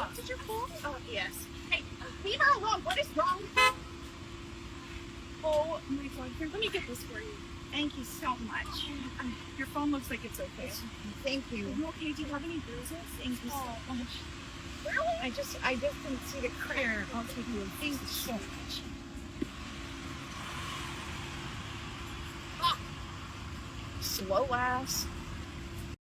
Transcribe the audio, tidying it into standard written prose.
Oh, did you fall? Oh, yes. Hey, leave her alone. What is wrong? Oh, my God. Here, let me get this for you. Thank you so much. Your phone looks like it's okay. Thank you. Are you okay? Do you have any bruises? Thank you so much. Really? I just didn't see the crack. I'll take you. Thank you so much. Slow ass.